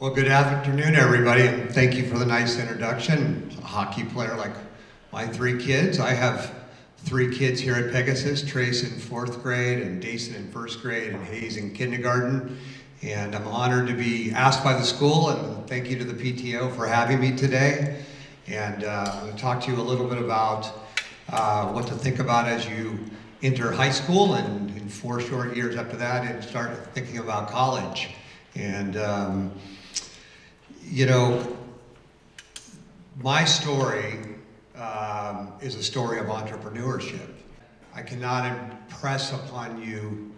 Well, good afternoon, everybody, and thank you for the nice introduction. A hockey player like my three kids. I have three kids here at Pegasus, Trace in 4th grade, and Dason in 1st grade, and Hayes in kindergarten. And I'm honored to be asked by the school, and thank you to the PTO for having me today. And I'm going to talk to you a little bit about what to think about as you enter high school, and in 4 short years after that, and start thinking about college. And you know, my story is a story of entrepreneurship. I cannot impress upon you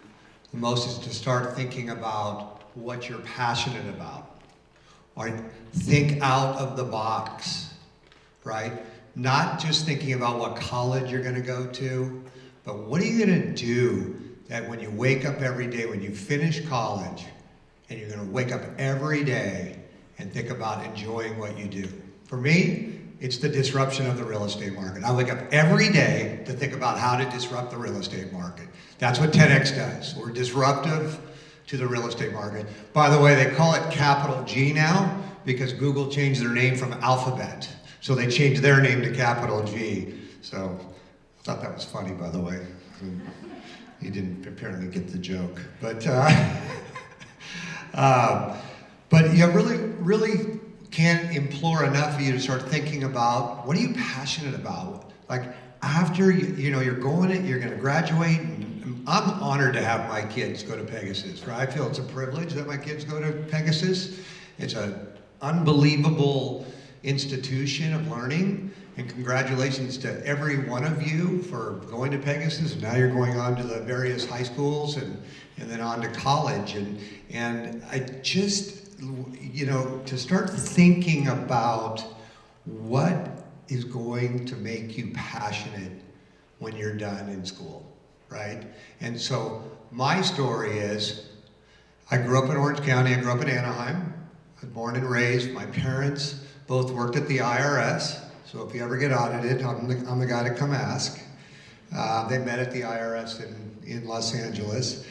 the most is to start thinking about what you're passionate about. Or think out of the box, right? Not just thinking about what college you're gonna go to, but what are you gonna do that when you wake up every day, when you finish college, and you're gonna wake up every day and think about enjoying what you do. For me, it's the disruption of the real estate market. I wake up every day to think about how to disrupt the real estate market. That's what 10X does. We're disruptive to the real estate market. By the way, they call it capital G now because Google changed their name from Alphabet. So they changed their name to capital G. So I thought that was funny, by the way. You didn't apparently get the joke. But you really can't implore enough of you to start thinking about what are you passionate about? Like after you're going to graduate, and I'm honored to have my kids go to Pegasus. Right? I feel it's a privilege that my kids go to Pegasus. It's an unbelievable institution of learning, and congratulations to every one of you for going to Pegasus. And now you're going on to the various high schools and then on to college. And I just, to start thinking about what is going to make you passionate when you're done in school, right? And so my story is, I grew up in Orange County, I grew up in Anaheim. I was born and raised. My parents both worked at the IRS. So if you ever get audited, I'm the guy to come ask. They met at the IRS in Los Angeles.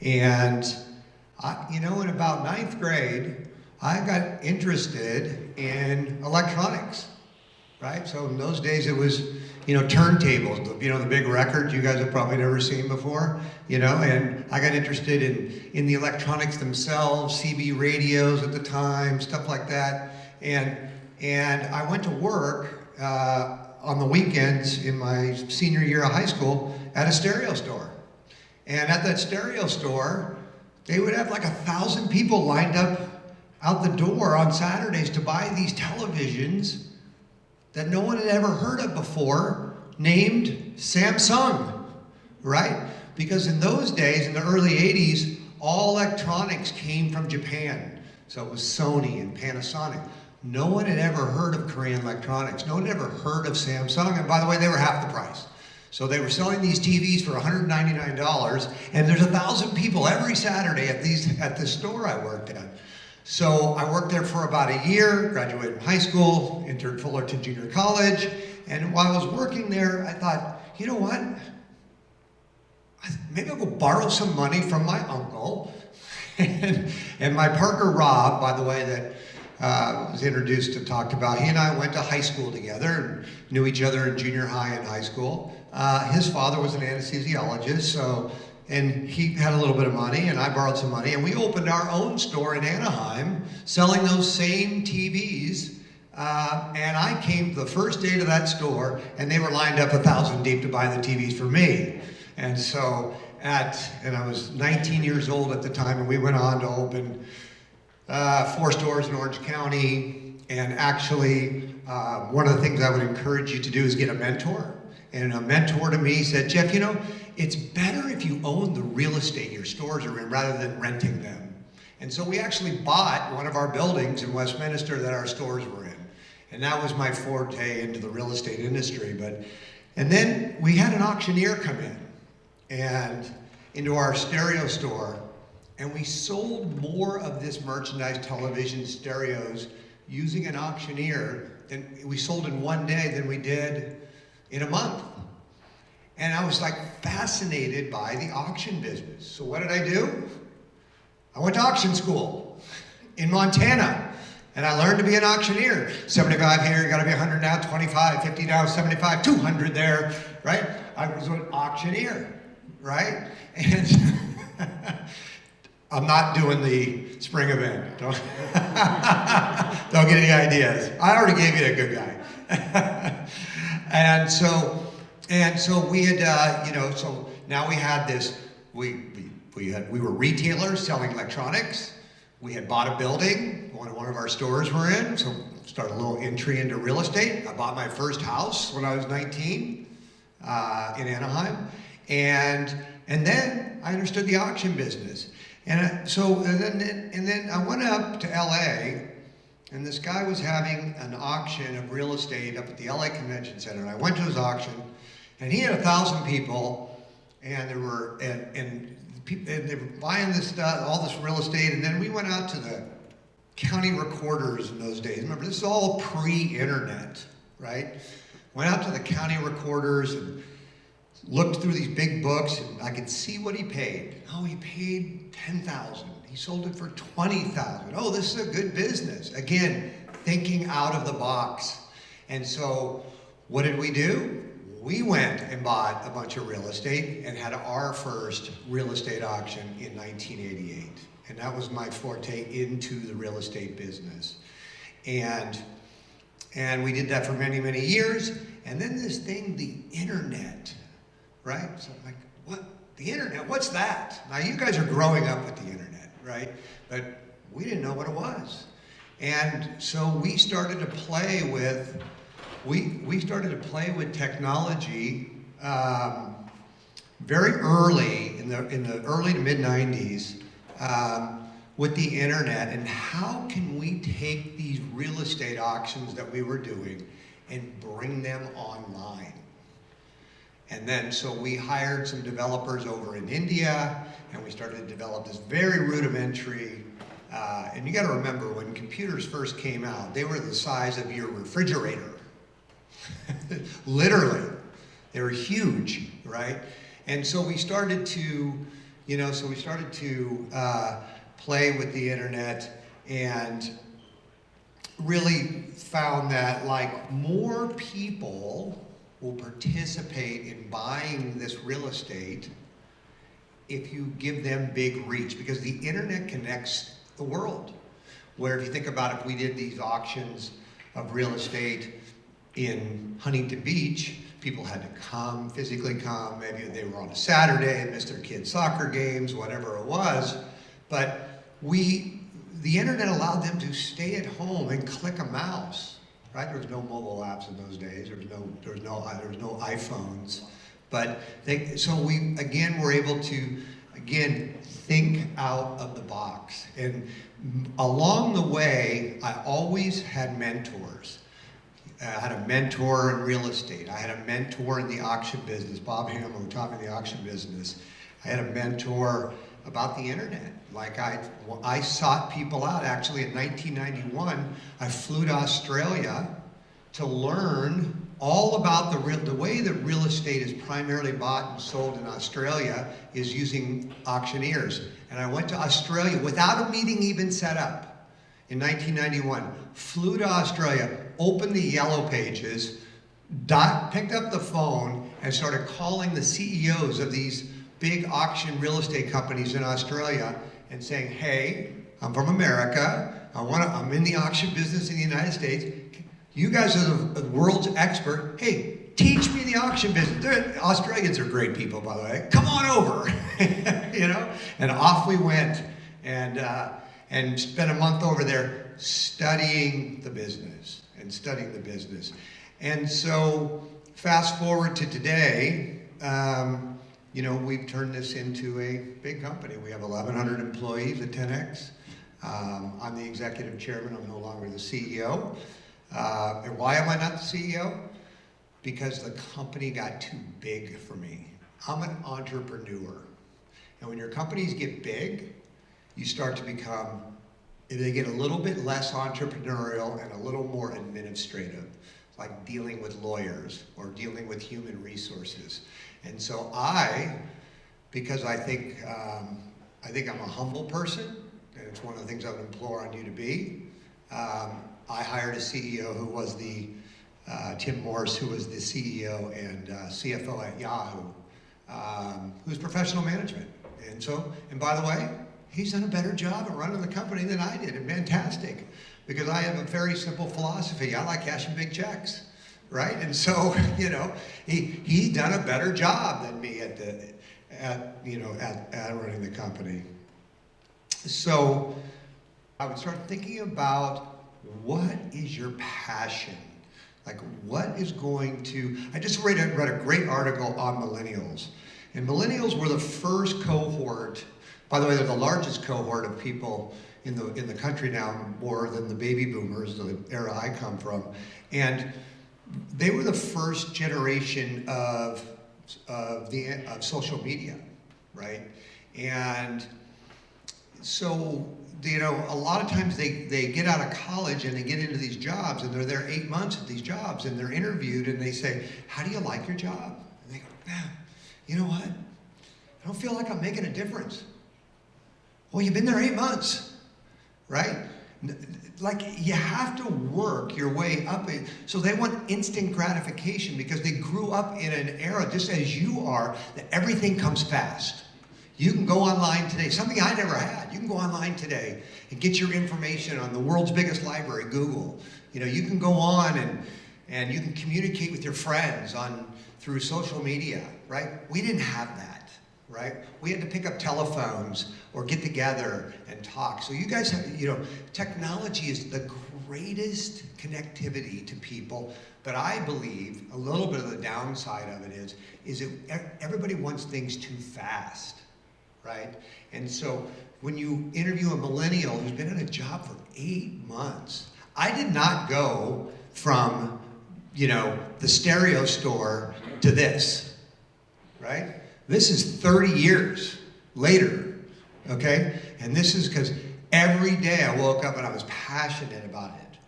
And in about 9th grade, I got interested in electronics, right? So in those days it was, turntables, the big records you guys have probably never seen before, and I got interested in the electronics themselves, CB radios at the time, stuff like that. And I went to work on the weekends in my senior year of high school at a stereo store. And at that stereo store, they would have like 1,000 people lined up out the door on Saturdays to buy these televisions that no one had ever heard of before, named Samsung, right? Because in those days, in the early 80s, all electronics came from Japan. So it was Sony and Panasonic. No one had ever heard of Korean electronics. No one had ever heard of Samsung. And by the way, they were half the price. So they were selling these TVs for $199, and there's 1,000 people every Saturday at this store I worked at. So I worked there for about a year, graduated from high school, entered Fullerton Junior College, and while I was working there, I thought, you know what? Maybe I'll go borrow some money from my uncle. And my partner Rob, by the way, that was introduced and talked about, he and I went to high school together and knew each other in junior high and high school. His father was an anesthesiologist, and he had a little bit of money, and I borrowed some money, and we opened our own store in Anaheim, selling those same TVs. And I came the first day to that store, and they were lined up 1,000 deep to buy the TVs for me. And so and I was 19 years old at the time, and we went on to open 4 stores in Orange County. And actually, one of the things I would encourage you to do is get a mentor. And a mentor to me said, Jeff, it's better if you own the real estate your stores are in rather than renting them. And so we actually bought one of our buildings in Westminster that our stores were in. And that was my forte into the real estate industry. And then we had an auctioneer come in and into our stereo store, and we sold more of this merchandise, television, stereos, using an auctioneer than we sold in one day than we did in a month. And I was like fascinated by the auction business. So what did I do? I went to auction school. in Montana. And I learned to be an auctioneer. 75 here, you gotta be 100 now, 25, 50 now, 75, 200 there, right? I was an auctioneer, right? And I'm not doing the spring event. Don't get any ideas. I already gave you a good guy. and so we had, so now we had this, we were retailers selling electronics. We had bought a building, one of our stores were in, so started a little entry into real estate. I bought my first house when I was 19 in Anaheim, and then I understood the auction business. And then I went up to LA, and this guy was having an auction of real estate up at the LA Convention Center. And I went to his auction, and he had 1,000 people, and they were buying this stuff, all this real estate. And then we went out to the county recorders in those days. Remember, this is all pre-internet, right? Went out to the county recorders and looked through these big books, and I could see what he paid. Oh, he paid $10,000. He sold it for $20,000. Oh, this is a good business. Again, thinking out of the box. And so, what did we do? We went and bought a bunch of real estate and had our first real estate auction in 1988. And that was my forte into the real estate business. And we did that for many, many years. And then this thing, the internet, right? So I'm like, what? The internet, what's that? Now you guys are growing up with the internet, right? But we didn't know what it was. And so we started to play with, technology very early, in the early to mid 90s, with the internet, and how can we take these real estate auctions that we were doing and bring them online? And then, so we hired some developers over in India, and we started to develop this very rudimentary, and you gotta remember, when computers first came out, they were the size of your refrigerator. Literally. They were huge, right? And so we started to, play with the internet, and really found that like more people will participate in buying this real estate if you give them big reach, because the internet connects the world. Where if you think about, if we did these auctions of real estate in Huntington Beach, people had to come, physically come, maybe they were on a Saturday and missed their kids' soccer games, whatever it was, but the internet allowed them to stay at home and click a mouse. Right? There was no mobile apps in those days. There was no iPhones. But so we again were able to think out of the box. And along the way, I always had mentors. I had a mentor in real estate. I had a mentor in the auction business, Bob Hamill, who taught me the auction business. I had a mentor about the internet. Like I sought people out. Actually, in 1991, I flew to Australia to learn all about the way that real estate is primarily bought and sold in Australia is using auctioneers. And I went to Australia without a meeting even set up in 1991. Flew to Australia, opened the Yellow Pages, picked up the phone, and started calling the CEOs of these big auction real estate companies in Australia and saying, hey, I'm from America, I'm in the auction business in the United States, you guys are the world's expert, hey, teach me the auction business. Australians are great people, by the way, come on over, and off we went, and spent a month over there studying the business. And so, fast forward to today, we've turned this into a big company. We have 1,100 employees at 10X. I'm the executive chairman. I'm no longer the CEO. And why am I not the CEO? Because the company got too big for me. I'm an entrepreneur. And when your companies get big, you start to become, they get a little bit less entrepreneurial and a little more administrative, like dealing with lawyers or dealing with human resources. And so because I think I'm a humble person, and it's one of the things I would implore on you to be. I hired a CEO who was Tim Morse, who was the CEO and CFO at Yahoo, who's professional management. And by the way, he's done a better job at running the company than I did, and fantastic, because I have a very simple philosophy. I like cashing big checks, right? And so, he's done a better job than me at running the company. So I would start thinking about, what is your passion? Like, what is going to... I just read a great article on millennials. And millennials were the first cohort. By the way, they're the largest cohort of people in the country now, more than the baby boomers, the era I come from. And they were the first generation of social media, right? And so, a lot of times they get out of college and they get into these jobs, and they're there 8 months at these jobs, and they're interviewed, and they say, how do you like your job? And they go, you know what? I don't feel like I'm making a difference. Well, you've been there 8 months, right? Like, you have to work your way up. So they want instant gratification because they grew up in an era, just as you are, that everything comes fast. You can go online today, something I never had. You can go online today and get your information on the world's biggest library, Google. You can go on and you can communicate with your friends through social media, right? We didn't have that, right? We had to pick up telephones or get together and talk. So you guys have, technology is the greatest connectivity to people, but I believe a little bit of the downside of it is that everybody wants things too fast. Right? And so when you interview a millennial who's been in a job for 8 months, I did not go from, the stereo store to this, right? This is 30 years later, okay? And this is because every day I woke up and I was passionate about it.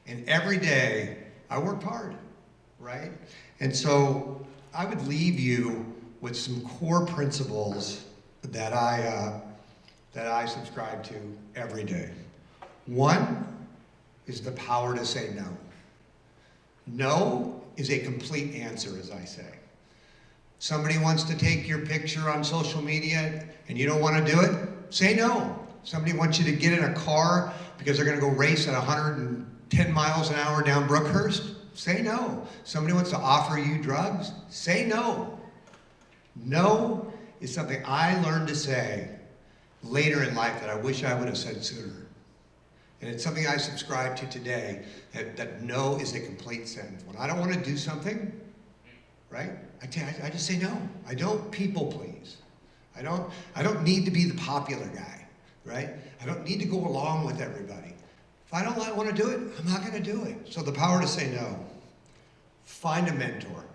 And every day I worked hard, right? And so I would leave you with some core principles that I subscribe to every day. One is the power to say no. No is a complete answer, as I say. Somebody wants to take your picture on social media and you don't want to do it, say no. Somebody wants you to get in a car because they're going to go race at 110 miles an hour down Brookhurst, say no. Somebody wants to offer you drugs, say no. No is something I learned to say later in life that I wish I would have said sooner. And it's something I subscribe to today, that no is a complete sentence. When I don't want to do something, right, I just say no. I don't people please. I don't need to be the popular guy, right? I don't need to go along with everybody. If I don't want to do it, I'm not going to do it. So the power to say no. Find a mentor.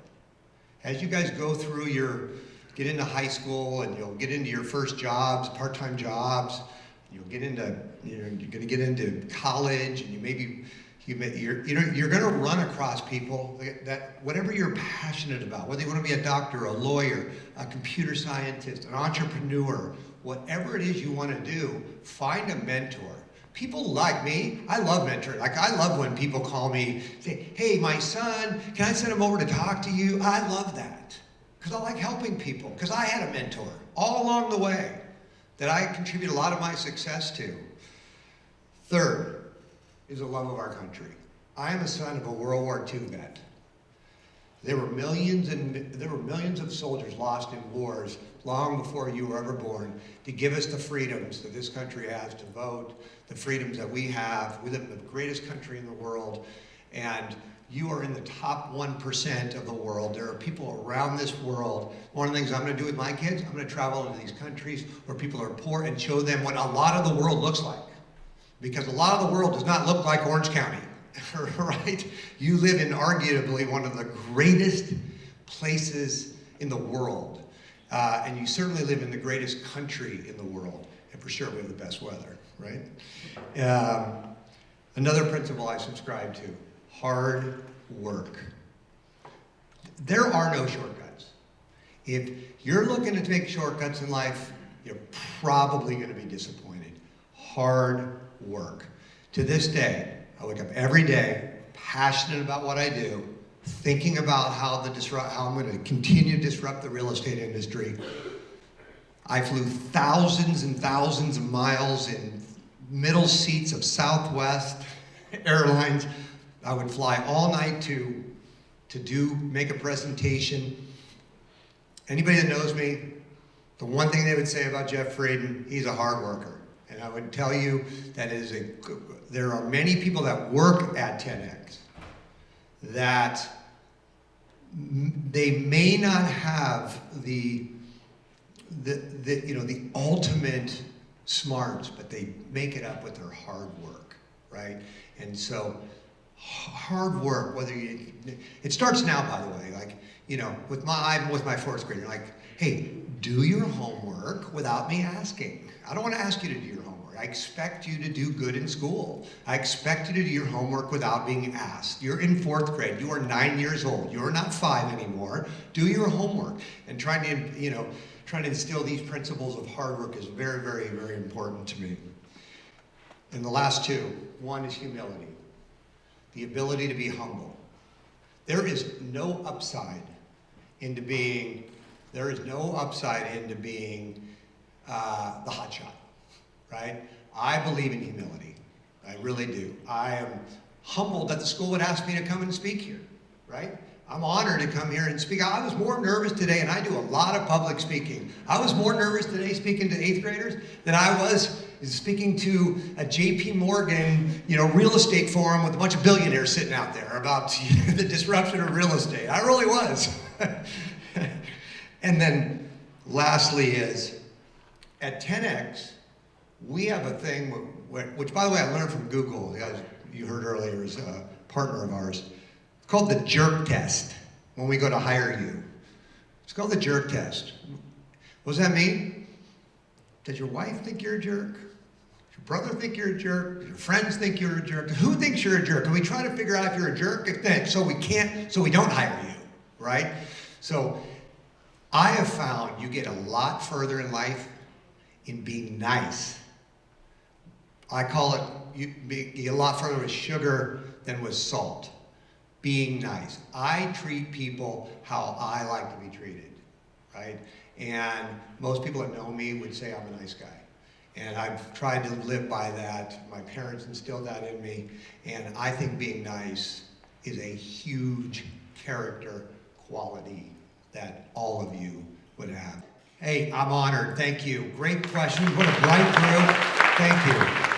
As you guys go through get into high school and you'll get into your first jobs, part-time jobs, you'll get into, you're going to get into college, and you're going to run across people that whatever you're passionate about, whether you want to be a doctor, a lawyer, a computer scientist, an entrepreneur, whatever it is you want to do, find a mentor. People like me, I love mentoring. Like, I love when people call me, say, hey, my son, can I send him over to talk to you? I love that. Because I like helping people, because I had a mentor all along the way that I contribute a lot of my success to. Third is a love of our country. I am a son of a World War II vet. There were millions of soldiers lost in wars long before you were ever born to give us the freedoms that this country has to vote, the freedoms that we have. We live in the greatest country in the world, and you are in the top 1% of the world. There are people around this world. One of the things I'm going to do with my kids, I'm going to travel into these countries where people are poor and show them what a lot of the world looks like. Because a lot of the world does not look like Orange County, right? You live in arguably one of the greatest places in the world. And you certainly live in the greatest country in the world. And for sure, we have the best weather, right? Another principle I subscribe to. Hard work. There are no shortcuts. If you're looking to take shortcuts in life, you're probably going to be disappointed. hard work. To this day, I wake up every day, passionate about what I do, thinking about how I'm going to continue to disrupt the real estate industry. I flew thousands and thousands of miles in middle seats of Southwest Airlines. I would fly all night to make a presentation. Anybody that knows me, the one thing they would say about Jeff Frieden, he's a hard worker. And I would tell you that there are many people that work at 10X that they may not have the ultimate smarts, but they make it up with their hard work, right? And so hard work, it starts now, by the way, like, I'm with my fourth grader, like, hey, do your homework without me asking. I don't want to ask you to do your homework. I expect you to do good in school. I expect you to do your homework without being asked. You're in fourth grade. You are 9 years old. You're not 5 anymore. Do your homework. And trying to instill these principles of hard work is very, very, very important to me. And the last two, one is humility. The ability to be humble. There is no upside into being the hotshot, right? I believe in humility. I really do. I am humbled that the school would ask me to come and speak here, right? I'm honored to come here and speak. I was more nervous today, and I do a lot of public speaking. I was more nervous today speaking to 8th graders than I was speaking to a JP Morgan, real estate forum with a bunch of billionaires sitting out there about the disruption of real estate. I really was. And then lastly is, at 10X, we have a thing, which by the way I learned from Google, the guy you heard earlier is a partner of ours. It's called the jerk test when we go to hire you. It's called the jerk test. What does that mean? Does your wife think you're a jerk? Does your brother think you're a jerk? Does your friends think you're a jerk? Who thinks you're a jerk? And we try to figure out if you're a jerk, so we don't hire you, right? So I have found you get a lot further in life in being nice. I call it you get a lot further with sugar than with salt. Being nice. I treat people how I like to be treated, right? And most people that know me would say I'm a nice guy. And I've tried to live by that. My parents instilled that in me. And I think being nice is a huge character quality that all of you would have. Hey, I'm honored. Thank you. Great questions. What a bright group. Thank you.